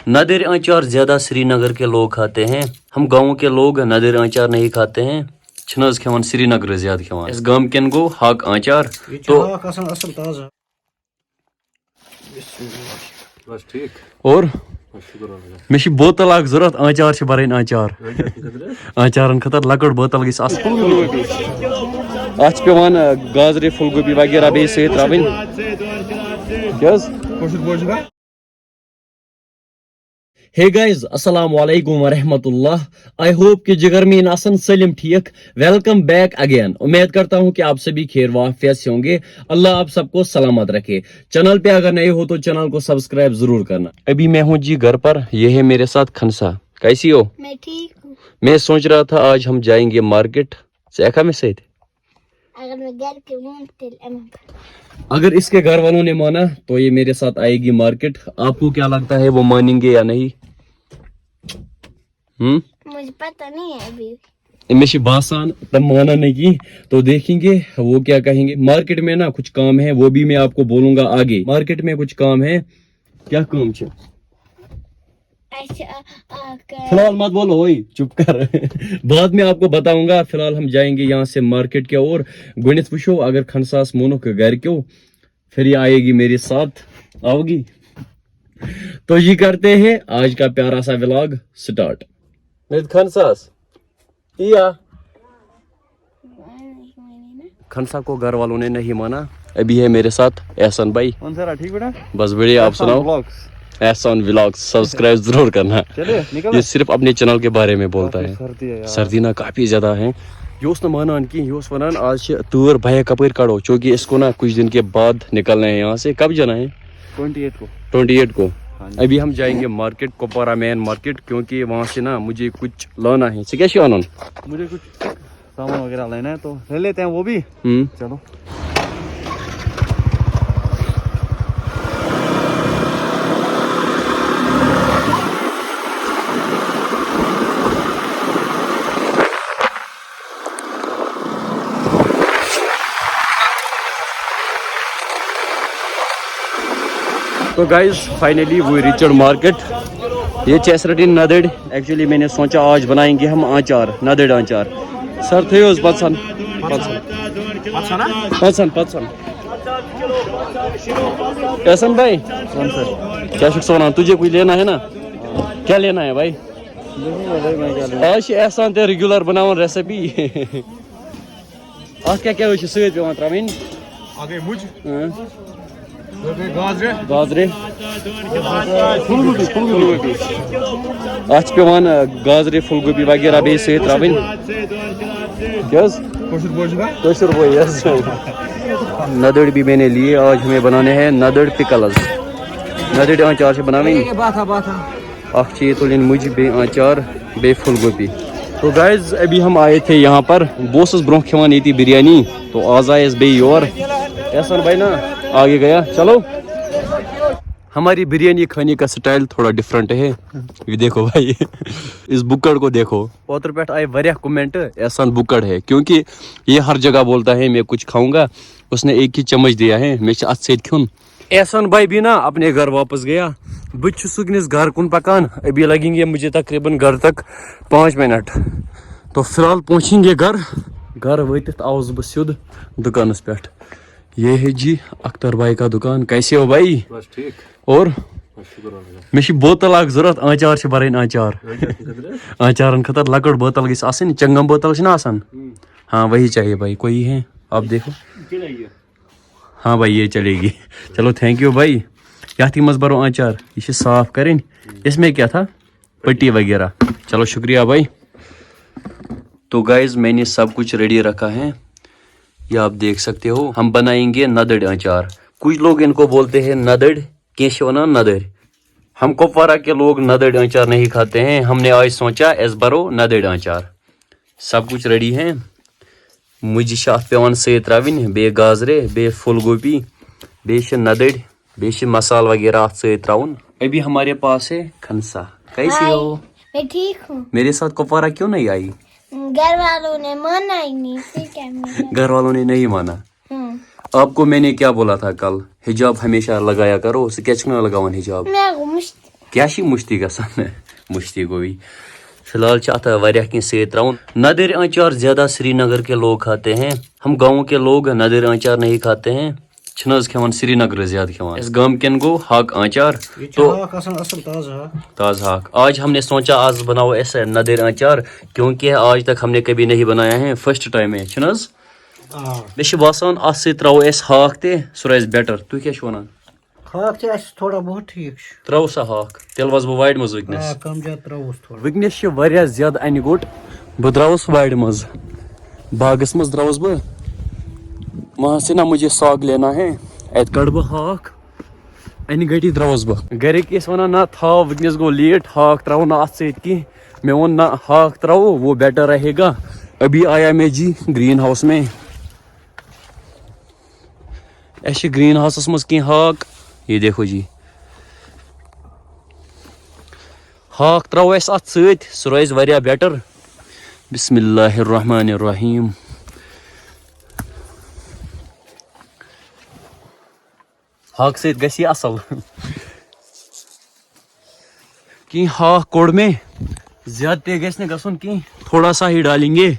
नदर आचार ज्यादा श्रीनगर के लोग खाते हैं, हम गाँव के लोग नदर आचार नहीं खाते हैं। छनज खेवान श्रीनगर ज्यादा खेवान। इस गाम केन गो हक आचार तो बस ठीक और मे बोतल अख जरूरत आचार से बरन आचार आचारन खतर लकड़ बोतल गई अत पेवान गाजरे फुलगोभी वगैरह बे सत तरावन हे गाइस अस्सलाम वालेकुम वरहमतुल्लाह। आई होप कि जिगर में आसन सलिम ठीक। Welcome back again. उम्मीद करता हूं कि आप सभी खैर वाफियत से होंगे। अल्लाह आप सबको सलामत रखे। चैनल पे अगर नए हो तो चैनल को सब्सक्राइब जरूर करना। अभी मैं हूं जी घर पर, ये है मेरे साथ खनसा। कैसी हो? मैं ठीक हूँ। मैं सोच रहा था आज हम जाएंगे मार्केट। सेखा में सही अगर मैं घर के हूँ अगर इसके घर वालों ने माना तो ये मेरे साथ आएगी मार्केट। आपको क्या लगता है वो मानेंगे या नहीं? मुझे पता नहीं है अभी। में बासान तब माना नहीं तो देखेंगे वो क्या कहेंगे। मार्केट में ना कुछ काम है, वो भी मैं आपको बोलूंगा आगे। मार्केट में कुछ काम है। क्या काम है? फिलहाल मत बोलो, ओए चुप कर बाद में आपको बताऊंगा। फिलहाल हम जाएंगे यहाँ से मार्केट के और गुणित वुशो अगर खनसास मोनो के घर क्यों फिर ये आएगी मेरे साथ। आओगी तो ये करते हैं आज का प्यारा सा व्लॉग स्टार्ट। खनसास खनसा को घर वालों ने नहीं माना। अभी है मेरे साथ एहसान भाई। ठीक बेटा, बस बढ़िया, आप सुनाओ। एहसान व्लॉग्स सब्सक्राइब जरूर करना। ये सिर्फ अपने चैनल के बारे में बोलता है। सर्दी ना काफी ज्यादा है। योस न मानान की योस वनान आज तूर भैया कपर काढ़ो, क्योंकि इसको ना कुछ दिन के बाद निकलना है यहाँ से। कब जाना है? 28 को। अभी हम जाएंगे मार्केट, कुपवारा मेन मार्केट, क्योंकि वहाँ से ना मुझे कुछ लाना है। कैसे आना? मुझे कुछ सामान वगैरह लेना है तो ले लेते हैं वो भी। चलो तो गाइस फाइनली वो रिचर्ड मार्केट। ये चेसरटिन नदड़। एक्चुअली मैंने सोचा आज बनाएंगे हम आचार, नदड़ आचार। सर थे उस पत्सन कैसन भाई? क्या सोना तुझे कोई लेना है ना? क्या लेना है भाई? आज एहसान ते रेगुलर बनावन रेसिपी आज क्या क्या सत पे तरावन आगे मुझ गाजरे फुलगोभी अत पेवान गाजरे फुलगोभी वगैरह बे सत तरावन नदड़ भी मैंने लिए। आज हमें बनाने हैं नदड़ पिकल्स। नदड़ आचार से बनावे अख तुलिन मुझ बे आचार बे फुलगोभी। तो गाइज अभी हम आए थे यहाँ पर। बोस ब्रोह खेवान ये बिरयानी, तो आज आए बे योर। एहसान भाई ना आगे गया। चलो हमारी बिरयानी खाने का स्टाइल थोड़ा डिफरेंट है। ये देखो भाई इस बुक्कड़ को देखो। पोतर पेट आए वरिया कमेंट एहसान बुक्कड़ है, क्योंकि ये हर जगह बोलता है मैं कुछ खाऊंगा। उसने एक ही चम्मच दिया है, मैं अत से खुन। एहसान भाई भी ना अपने घर वापस गया। बुच सुकनिस घर कुन पकान। अभी लगेंगे मुझे तकरीबन घर तक 5 मिनट। तो फिलहाल पहुंचेंगे घर वतित आउस बह सिद्ध दुकानस पे। ये है जी अख्तर भाई का दुकान। कैसे हो भाई? बस ठीक। और मे बोतल अख जरूरत आचार से बरन आचार आचारन खतर लकड़ बोतल गई आसन, चंगम बोतल ना आसन। हाँ वही चाहिए भाई। कोई है आप देखो। हाँ भाई ये चलेगी। चलो थैंक यू भाई। यथ मज बरो आचार, ये साफ करें। इसमें क्या था? पट्टी वगैरह। चलो शुक्रिया भाई। तो गाइज मैंने सब कुछ रेडी रखा है, ये आप देख सकते हो। हम बनाएंगे नदड़ आचार। कुछ लोग इनको बोलते हैं नदड़, कैसे होना नदड़। हम कुपवारा के लोग नदड़ आचार नहीं खाते हैं। हमने आज सोचा एस बरो नदड़ आचार। सब कुछ रेडी है। मुझे शाह पेवान सत तरावन बे गाजरे बे फुलगोभी बे नदड़ बे मसाल वगैरह अत सत तरावन। अभी हमारे पास है खनसा। कैसी हो? मैं ठीक हूँ। मेरे साथ कुपवारा क्यों नहीं आई? घर वालों ने माना ही नहीं। घर वालों ने नहीं माना। आपको मैंने क्या बोला था कल? हिजाब हमेशा लगाया करो। कैच ना लगावन हिजाब। کیا چھ مشتی گژھان مشتی گوئی فی الحال ات واریاہ کینٛہہ سۭتۍ تراؤن ندر آنچار زیادہ سری نگر کے لوگ کھاتے ہیں ہم گاؤں کے لوگ ندر آنچار نہیں کھاتے ہیں چھن حظ کھیوان سری نگر زیادہ کھیوان اس گام کن گو ہاک آنچار تو تازہ ہاک آج ہم نے سوچا آج بناؤ ایسا ندر آنچار کیونکہ آج تک ہم نے کبھی نہیں بنایا ہے فرسٹ ٹائم ہے چھن حظ مے چھ باسان ات سۭتۍ تراوو اس ہاک تہ سہ روزِ بیٹر تُہۍ کیٛاہ چھِو وَنان ہاک تہِ آسہِ تھوڑا بہت ٹھیٖک چھُ تراو سا ہاک تیٚلہِ وَسہٕ بہٕ وارِ منٛز وٕنکٮ۪نس کم زیادٕ ترٛاوُس تھوڑا وٕنکٮ۪نس چھِ واریاہ زیادٕ اَنہِ گوٚٹ بہٕ درٛاوُس وارِ منٛز باغس منٛز درٛاوُس بہٕ وہاں سے نا مجھے ساگ لینا ہے اَتہِ کڑٕ بہٕ ہاک اَنہِ گٔٹی درٛاوُس بہٕ گرِکۍ ٲسۍ وَنان نہ تھاو وٕنکٮ۪نس گوٚو لیٹ ہاک تراوو نہٕ اَتھ سۭتۍ کینٛہہ مےٚ ووٚن نہ ہاک تراوو وہ بیٹر رہے گا ابھی آیا میں جی گرین ہاؤس میں اَسہِ چھِ گرین ہاؤسس منٛز کینٛہہ ہاک یہ دیکھو جی ہاک تراوو اَسہِ اتھ سۭتۍ سُہ روزِ واریاہ بیٹر بسم اللہ الرحمن الرحیم ہاک سۭتۍ گژھِ یہِ اصل کینٛہہ ہاک کوٚڑ مےٚ زیادٕ تہِ گژھِ نہٕ گژھُن کینٛہہ تھوڑا سا ہی ڈالیں گے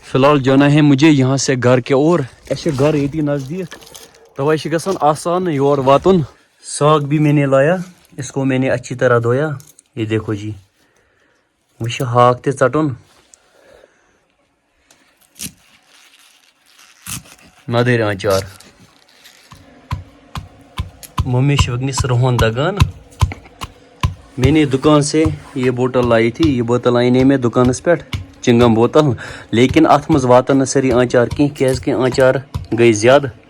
فی الحال جانا ہے مجھے یہاں سے گھر کے اور اَسہِ چھِ گھر ییٚتی نزدیٖک توے چھِ گژھان آسان یور واتُن ساگ بھی میں نے لایا اس کو میں نے اچھی طرح دھویا یہ دیکھو جی وہ چھِ ہاک تہِ ژٹُن ندٕرۍ آنچار ممی چھِ وٕنکٮ۪نس رُہن دگان میں نے دکان سے یہ بوتل لائی تھی یہ بوتل انے میں دکانس پٮ۪ٹھ چنگم بوتل لیکن اتھ منٛز واتن نہٕ سٲری آنچار کینٛہہ کیازکہِ آنچار گٔے زیادٕ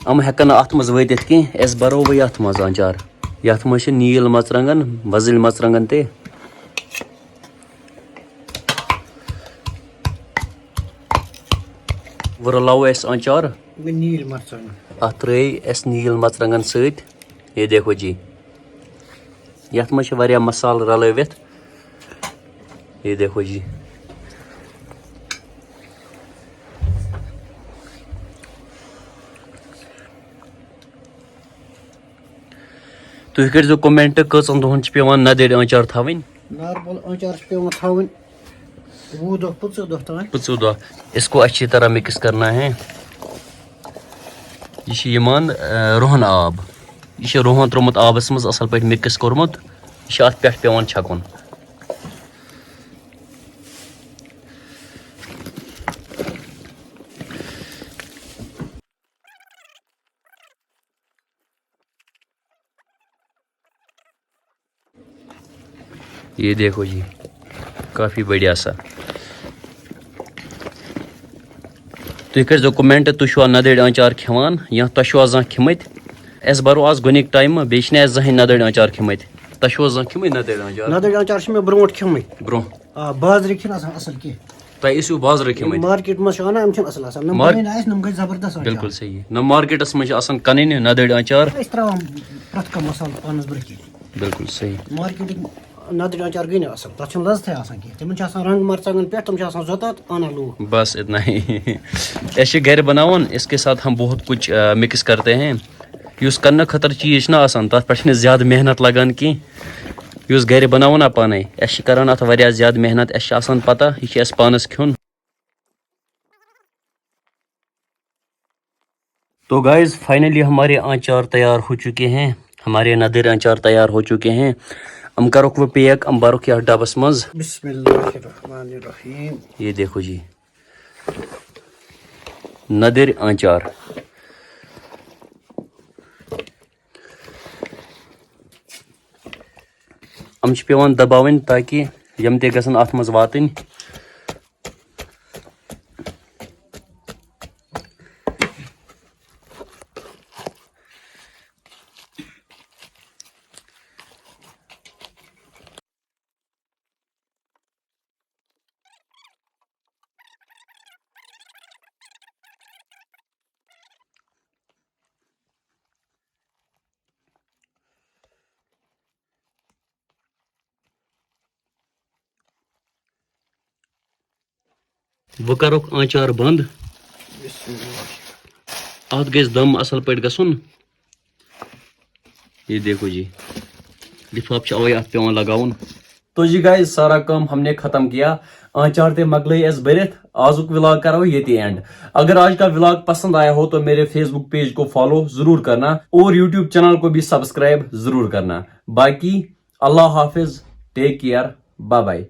یِم ہٮ۪کن نہٕ اتھ منٛز وٲتِتھ کینٛہہ أسۍ برو وۄنۍ یتھ منٛز آنچار یتھ منٛز چھِ نیٖل مرژٕوانٛگن وۄزٕلۍ مرژٕوانٛگن تہِ وۄنۍ رلاوو أسۍ آنچار نیٖل مرژٕوانٛگن اتھ ترٲے اسہِ نیٖل مرژٕوانٛگن سۭتۍ یہ دیکھو جی یتھ منٛز چھِ واریاہ مسالہٕ رلٲوِتھ یہ دیکھو جی تُہۍ کٔرۍزیو کومٮ۪نٹ کٔژن دۄہن چھِ پیٚوان ندٕرۍ آنچار تھاوٕنۍ نارمل آنچار چھِ پیٚوان تھاوٕنۍ 20 دۄہ 25 دۄہ تام 25 دۄہ اس کو اچھی طرح مکس کرنا ہے یہ چھِ یِوان رُہن آب یہ چھِ رُہن ترومُت آبس منٛز اصل پٲٹھۍ مکس کوٚرمُت یہِ چھِ اتھ پٮ۪ٹھ پیٚوان چھکُن یہ دیکھو جی کافی بڑھیا سا تُہۍ کٔرۍزیو کومٮ۪نٹ تُہۍ چھُوا ندٕرۍ آنچار کھٮ۪وان یا تۄہہِ چھُوا زانٛہہ کھیٚمٕتۍ اَسہِ بَرو آز گۄڈنیُک ٹایمہٕ بیٚیہِ چھِنہٕ اَسہِ زٕہٕنۍ ندٕرۍ آنچار کھیٚمٕتۍ تۄہہِ چھُوا زانٛہہ کھیٚمٕتۍ ندٕرۍ آنچار نَدٕرۍ آنچار چھِ مےٚ برونٛٹھ کھیوٚمٕتۍ برونٛہہ بازرٕکۍ چھِنہٕ آسان اَصٕل کینٛہہ تۄہہِ ٲسِو بازرٕ کھیٚمٕتۍ مارکیٹ منٛز چھِ اَنان یِم چھِنہٕ اَصٕل آسان نۄم بَنٲنۍ آسہِ نۄم گٔے زبردست بِلکُل صحیح نہ مارکیٹس منٛز چھِ آسان کَنٕنۍ ندٕرۍ آنچار أسۍ ترٛاوان پرٛٮ۪تھ کانٛہہ مصالہٕ پانَس برٛونٛہہ کِنۍ بِلکُل صحیح مارکیٹٕکۍ نَدٕرۍ آنچار گٔے نہٕ اَصٕل تَتھ چھُنہٕ لَذتھٕے آسان کینٛہہ تِمن چھِ آسان رنٛگ مرژٕوانٛگن پٮ۪ٹھ تِم چھِ آسان زۄتات اَنان لوٗکھ بس اتنا ہی أسۍ چھِ گرِ بناوان اس کے ساتھ ہم بہت کچھ مکس کرتے ہیں یُس کرنہٕ خٲطرٕ چیٖز چھُنہ آسان تتھ پٮ۪ٹھ چھِنہٕ زیادٕ محنت لگان کینٛہہ یُس گرِ بناوو نا پانے أسۍ چھِ کران اتھ واریاہ زیادٕ محنت اَسہِ چھِ آسان پتہ یہِ چھِ اَسہِ پانس کھیوٚن تو گائز فائنلی ہمارے آنچار تیار ہو چکے ہیں ہمارے ندٕرۍ آنچار تیار ہو چکے ہیں ہم کروک وہ پیک ہم بھروک یتھ ڈبس منٛز بسم اللہ الرحمن الرحیم یہ دیکھو جی ندٕرۍ آنچار یِم چھِ پیٚوان دباوٕنۍ تاکہِ یِم تہِ گژھن اتھ منٛز واتٕنۍ بہٕ کرُکھ آنچار بنٛد اتھ گژھِ دم اصل پٲٹھۍ گژھُن یہ دیکھو جی लिफाफ अवे अत पे लगाउन। तो जी गाइस सारा काम हमने खत्म किया, आंचार ते मकलई अस भरित। आजुक व्लॉग करो ये एंड। अगर आज का व्लॉग पसंद आया हो तो मेरे फेसबुक पेज को फॉलो जरूर करना और यूट्यूब चैनल को भी सब्सक्राइब जरूर करना। बाकी अल्लाह हाफिज, टेक केयर, बाय बाय।